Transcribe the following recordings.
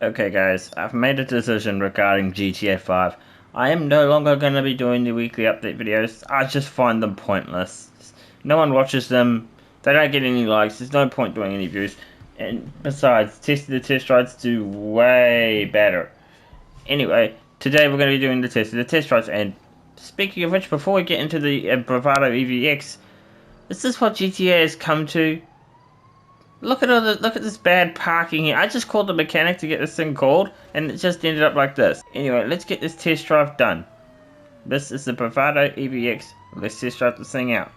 Okay guys, I've made a decision regarding GTA 5. I am no longer going to be doing the weekly update videos. I just find them pointless. No one watches them. They don't get any likes. There's no point doing any views. And besides, testing the test rides do way better. Anyway, today we're going to be doing the test of the test rides. And speaking of which, before we get into the Bravado EVX, is this what GTA has come to? Look at this bad parking here. I just called the mechanic to get this thing called, and it just ended up like this. Anyway, let's get this test drive done. This is the Bravado EVX. Let's test drive this thing out.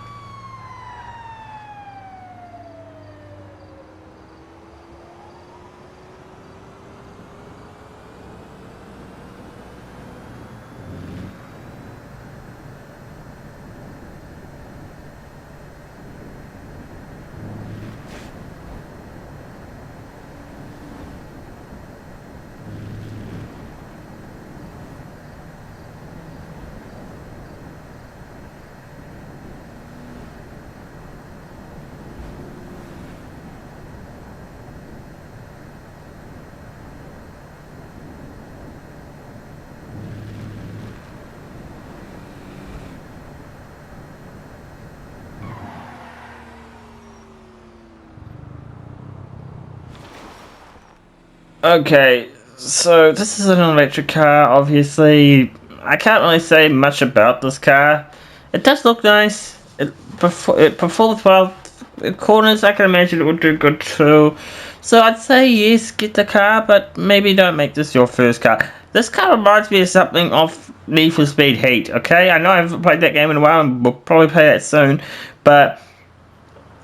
Okay, so this is an electric car, obviously. I can't really say much about this car. It does look nice. It performs well. The corners, I can imagine it would do good too. So I'd say yes, get the car, but maybe don't make this your first car. This car reminds me of something off Need for Speed Heat, okay? I know I haven't played that game in a while and we'll probably play that soon, but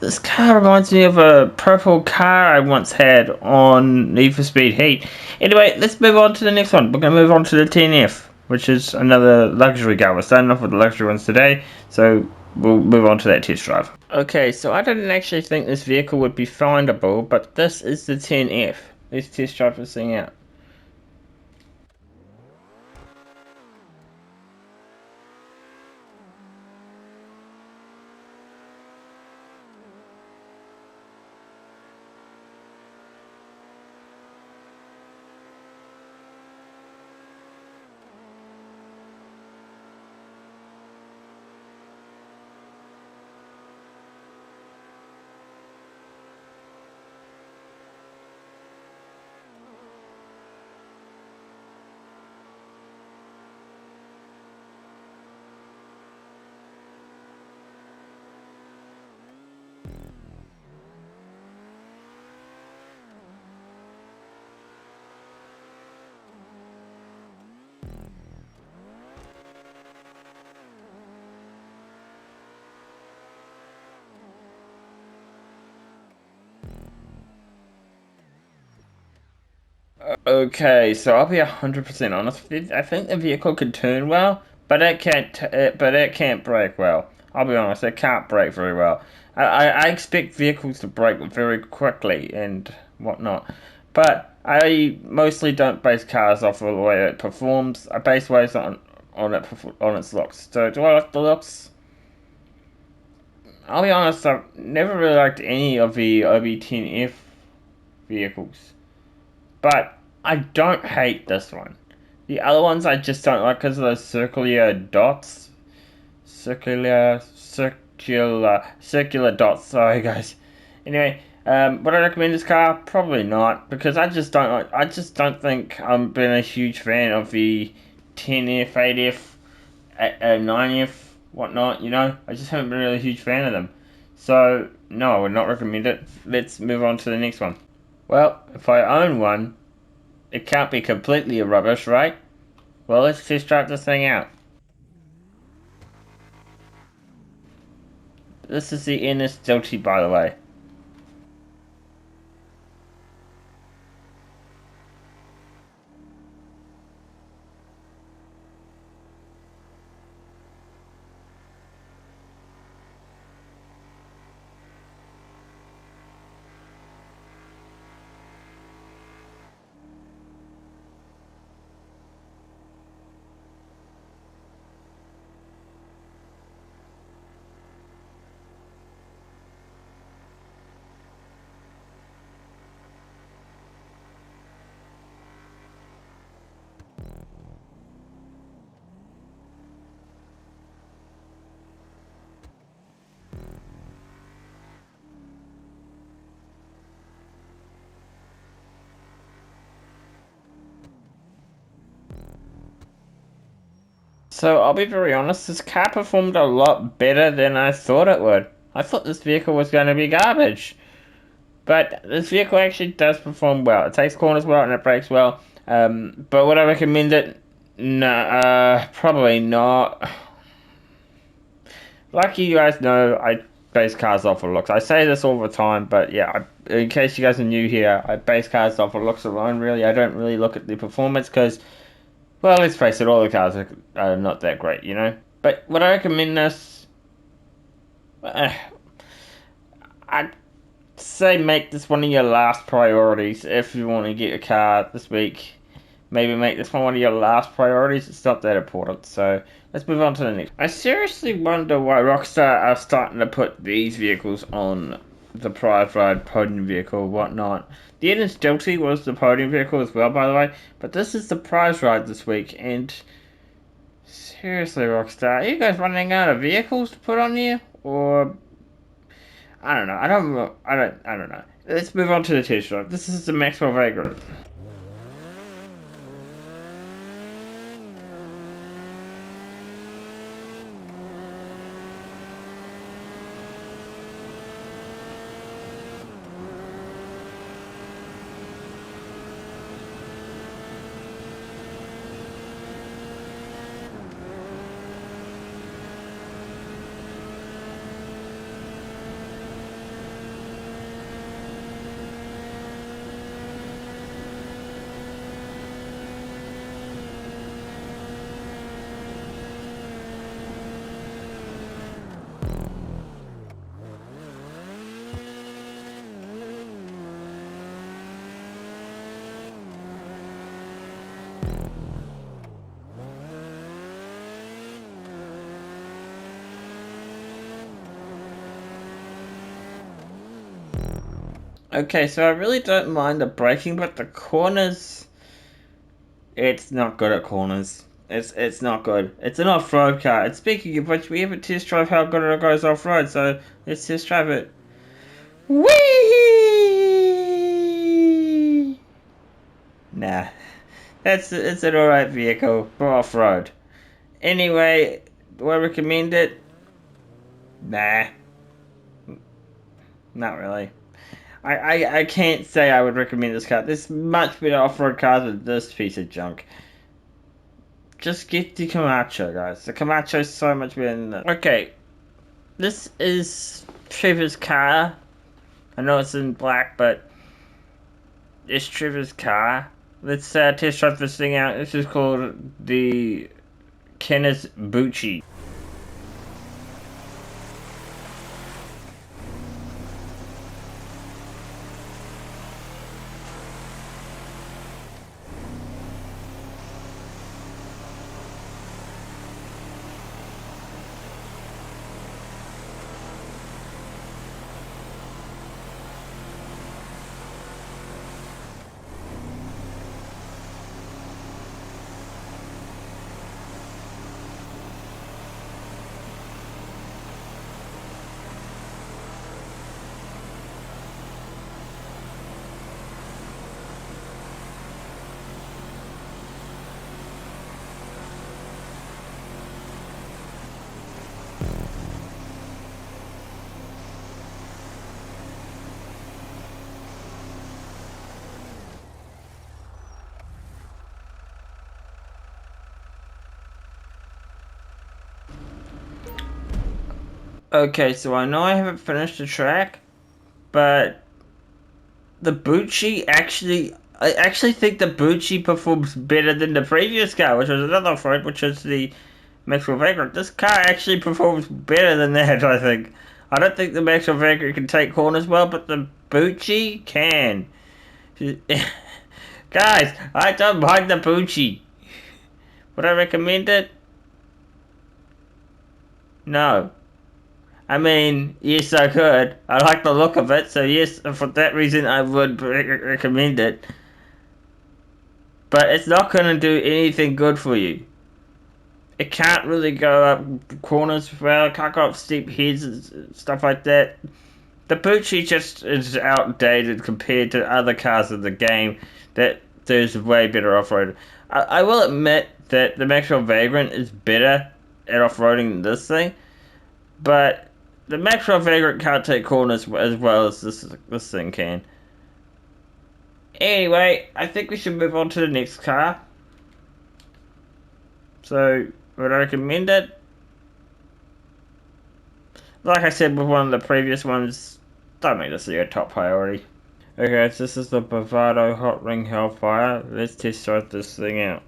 this car reminds me of a purple car I once had on Need for Speed Heat. Anyway, let's move on to the next one. We're going to move on to the 10F, which is another luxury car. We're starting off with the luxury ones today, so we'll move on to that test drive. Okay, so I didn't actually think this vehicle would be findable, but this is the 10F. Let's test drive this thing out. Okay, so I'll be 100% honest with you. I think the vehicle can turn well, but it can't brake well. I'll be honest, it can't brake very well. I expect vehicles to brake very quickly and whatnot, but I mostly don't base cars off of the way it performs. I base ways on its looks. So do I like the looks? I'll be honest, I've never really liked any of the OB10F vehicles. But I don't hate this one. The other ones I just don't like because of those circular dots. Circular dots. Sorry, guys. Anyway, would I recommend this car? Probably not, because I just don't like. I just don't think I've been a huge fan of the 10F, 8F, 9F, whatnot. I just haven't been really a huge fan of them. So no, I would not recommend it. Let's move on to the next one. Well, if I own one, it can't be completely rubbish, right? Well, let's just try this thing out. This is the inner Stilty, by the way. So I'll be very honest, this car performed a lot better than I thought it would. I thought this vehicle was going to be garbage. But this vehicle actually does perform well. It takes corners well and it brakes well. But would I recommend it? No, probably not. Like you guys know, I base cars off of looks. I say this all the time, but yeah, in case you guys are new here, I base cars off of looks alone, really. I don't really look at the performance because, well, let's face it, all the cars are not that great, you know? But would I recommend this? I'd say make this one of your last priorities if you want to get a car this week. Maybe make this one of your last priorities. It's not that important. So let's move on to the next. I seriously wonder why Rockstar are starting to put these vehicles on the prize ride podium vehicle, whatnot. The Eden Stilty was the podium vehicle as well, by the way. But this is the prize ride this week, and seriously, Rockstar, are you guys running out of vehicles to put on here, or I don't know. I don't know. Let's move on to the test drive. This is the Maxwell Vagrant. Okay, so I really don't mind the braking, but the corners, it's not good at corners. It's not good. It's an off-road car. And speaking of which, we have a test drive how good it goes off-road, so let's test drive it. Whee! Nah, it's an alright vehicle for off-road. Anyway, do I recommend it? Nah, not really. I can't say I would recommend this car. There's much better off-road cars than this piece of junk. Just get the Camacho, guys. The Camacho is so much better than this. Okay, this is Trevor's car. I know it's in black, but it's Trevor's car. Let's test drive this thing out. This is called the Kenneth Bucci. Okay, so I know I haven't finished the track, but the Bucci I actually think the Bucci performs better than the previous car, which was another front, which is the Maxwell Vagrant. This car actually performs better than that, I think. I don't think the Maxwell Vagrant can take corners well, but the Bucci can. Guys, I don't mind the Bucci. Would I recommend it? No. I mean, yes, I could. I like the look of it, so yes, for that reason, I would recommend it. But it's not going to do anything good for you. It can't really go up corners well, it can't go up steep heads and stuff like that. The Bucci just is outdated compared to other cars in the game that there's way better off-road. I will admit that the Maxwell Vagrant is better at off-roading than this thing, but the Maxwell Vagrant can't take corners as well as this thing can. Anyway, I think we should move on to the next car. So, would I recommend it? Like I said with one of the previous ones, don't make this your top priority. Okay, so this is the Bravado Hot Ring Hellfire. Let's test drive this thing out.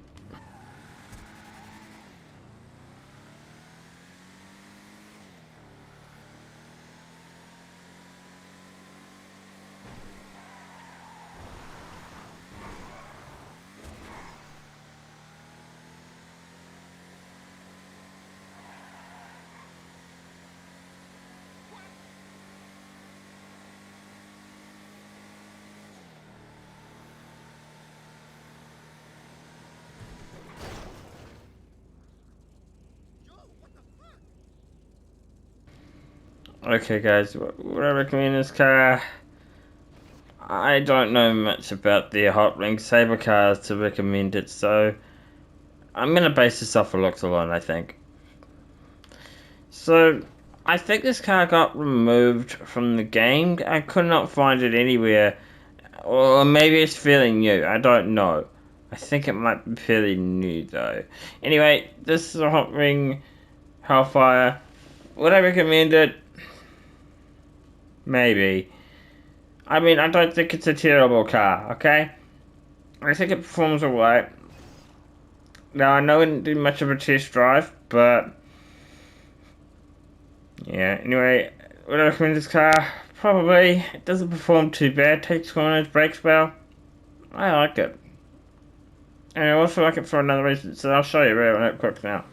Okay guys, would I recommend this car? I don't know much about the Hot Ring Saber cars to recommend it, so I'm gonna base this off of looks alone, I think. So, I think this car got removed from the game. I could not find it anywhere. Or maybe it's fairly new, I don't know. I think it might be fairly new though. Anyway, this is a Hot Ring Hellfire. Would I recommend it? Maybe. I mean, I don't think it's a terrible car, okay? I think it performs alright. Now, I know it didn't do much of a test drive, but... yeah, anyway, would I recommend this car? Probably. It doesn't perform too bad. Takes corners, brakes well. I like it. And I also like it for another reason, so I'll show you real quick now.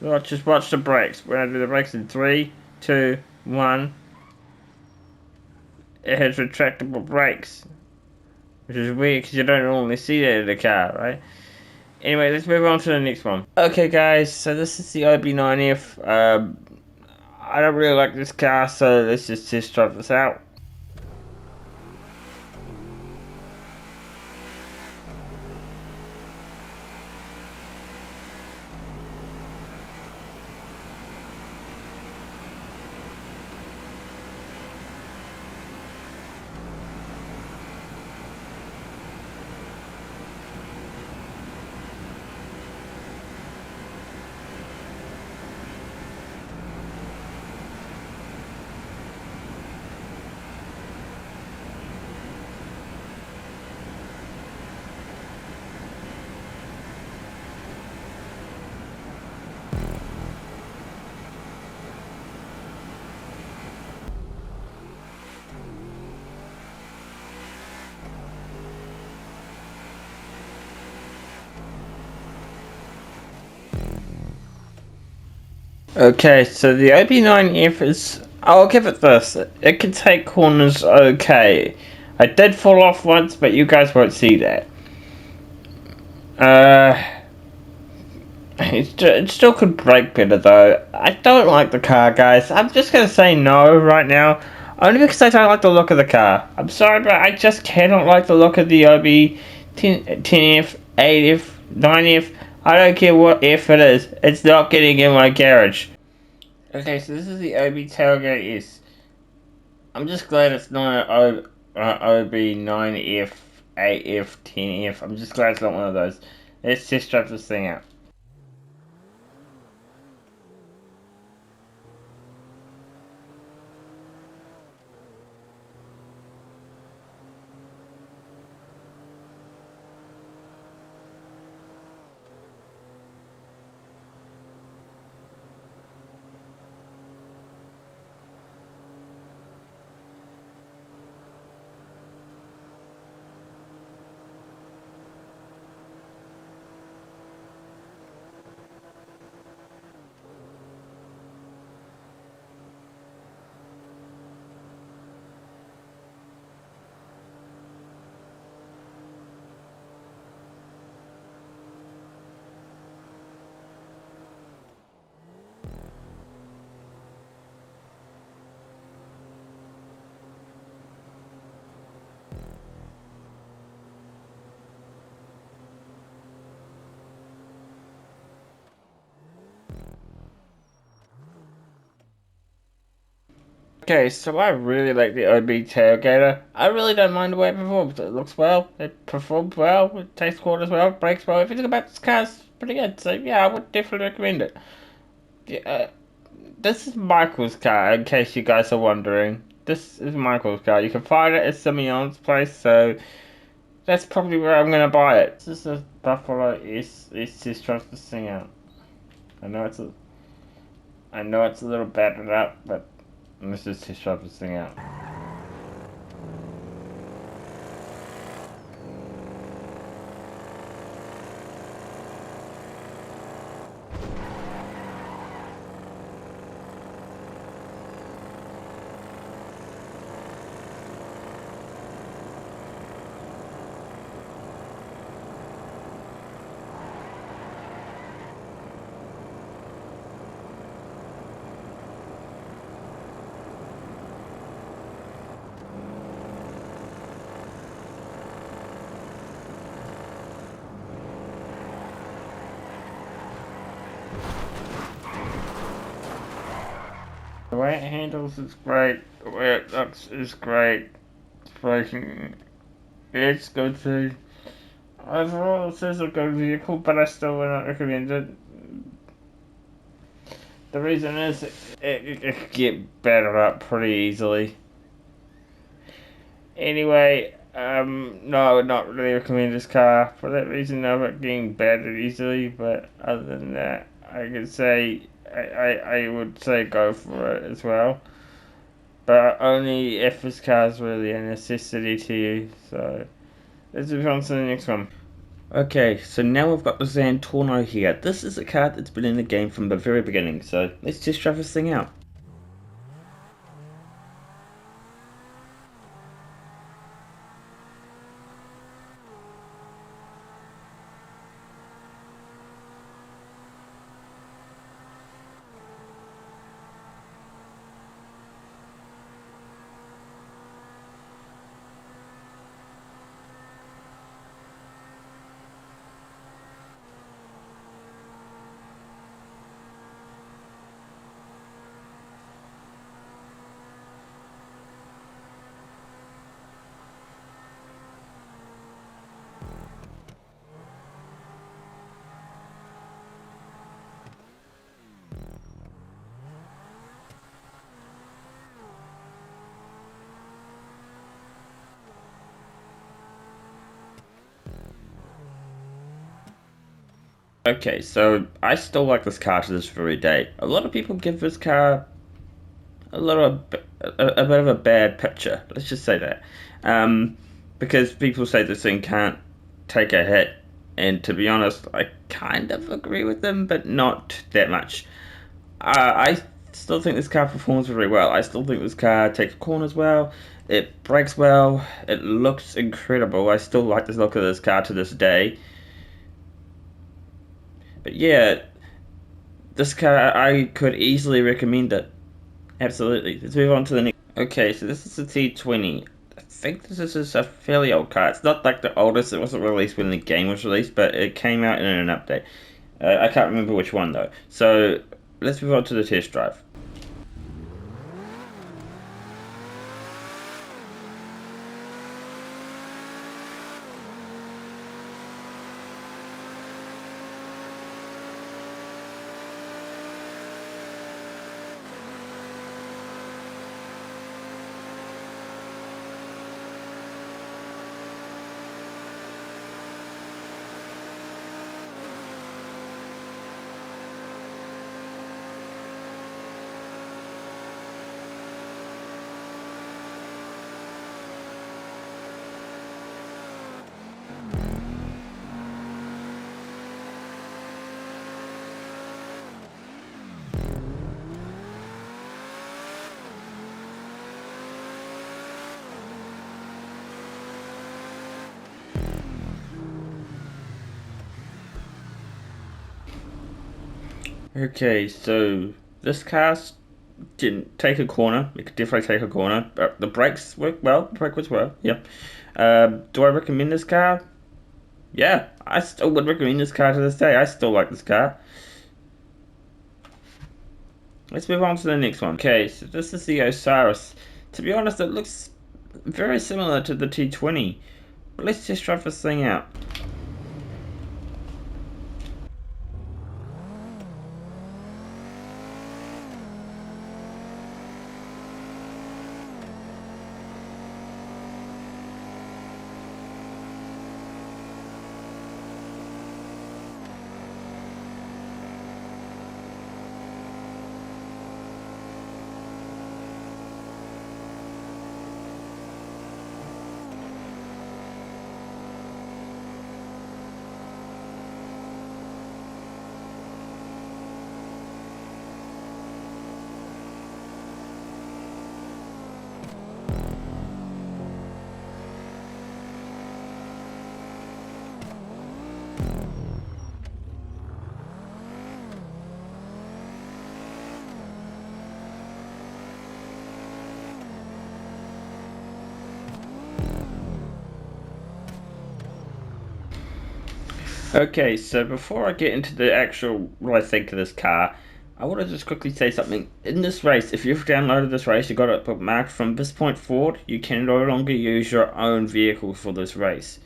Let's just watch the brakes. When I do the brakes in 3, 2, 1... it has retractable brakes, which is weird because you don't normally see that in a car, right? Anyway, let's move on to the next one. Okay, guys, so this is the OB9F. I don't really like this car, so let's just test drive this out. Okay, so the OB9F is... I'll give it this. It can take corners okay. I did fall off once, but you guys won't see that. It still could brake better though. I don't like the car, guys. I'm just gonna say no right now. Only because I don't like the look of the car. I'm sorry, but I just cannot like the look of the OB 10F, 8F, 9F. I don't care what F it is. It's not getting in my garage. Okay, so this is the OB Tailgate S. I'm just glad it's not an OB 9F, 8F, 10F. I'm just glad it's not one of those. Let's test drive this thing out. Okay, so I really like the OB Tailgater. I really don't mind the way it performs. It looks well, it performs well, it takes corners well, it brakes well. If you think about this car, it's pretty good. So yeah, I would definitely recommend it. Yeah, this is Michael's car, in case you guys are wondering. This is Michael's car. You can find it at Simeon's place, so that's probably where I'm gonna buy it. This is a Buffalo S just tries to sing out. I know it's a I know it's a little battered up, but let's just try this thing out. The way it handles is great. The way it looks is great. Braking, it's good too. Overall, this is a good vehicle, but I still would not recommend it. The reason is it could get battered up pretty easily. Anyway, no, I would not really recommend this car for that reason of it getting battered easily. But other than that, I could say I would say go for it as well. But only if this car is really a necessity to you. So let's move on to the next one. Okay, so now we've got the Zentorno here. This is a car that's been in the game from the very beginning. So let's just try this thing out. Okay, so I still like this car to this very day. A lot of people give this car a bit of a bad picture. Let's just say that, because people say this thing can't take a hit, and to be honest, I kind of agree with them, but not that much. I still think this car performs very well. I still think this car takes corners well. It brakes well. It looks incredible. I still like the look of this car to this day. But yeah, this car I could easily recommend it. Absolutely. Let's move on to the next. Okay, so this is the T20. I think this is a fairly old car. It's not like the oldest. It wasn't released when the game was released, but it came out in an update. I can't remember which one though. So let's move on to the test drive. Okay, so this car didn't take a corner. It could definitely take a corner. But the brakes work well. The brake was well. Yep. Do I recommend this car? Yeah, I still would recommend this car to this day. I still like this car. let's move on to the next one. Okay, so this is the Osiris. To be honest, it looks very similar to the T20. But let's just try this thing out. Okay, so before I get into the actual what I think of this car, I want to just quickly say something. In this race, if you've downloaded this race, you got it bookmarked. From this point forward, you can no longer use your own vehicle for this race.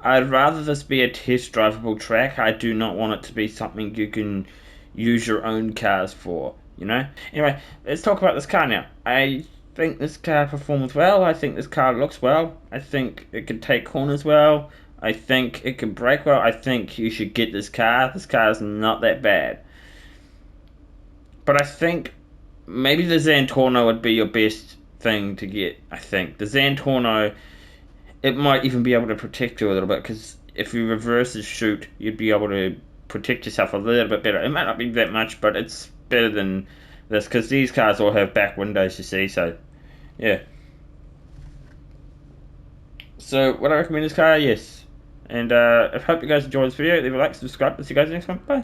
I'd rather this be a test drivable track. I do not want it to be something you can use your own cars for, you know? Anyway, let's talk about this car now. I think this car performs well. I think this car looks well. I think it can take corners well. I think it can brake well. I think you should get this car. This car is not that bad. But I think maybe the Zentorno would be your best thing to get. I think the Zentorno, it might even be able to protect you a little bit, because if you reverse the shoot, you'd be able to protect yourself a little bit better. It might not be that much, but it's better than this, because these cars all have back windows, you see. So yeah, so would I recommend this car? Yes. And I hope you guys enjoyed this video. Leave a like, subscribe. See you guys next one. Bye.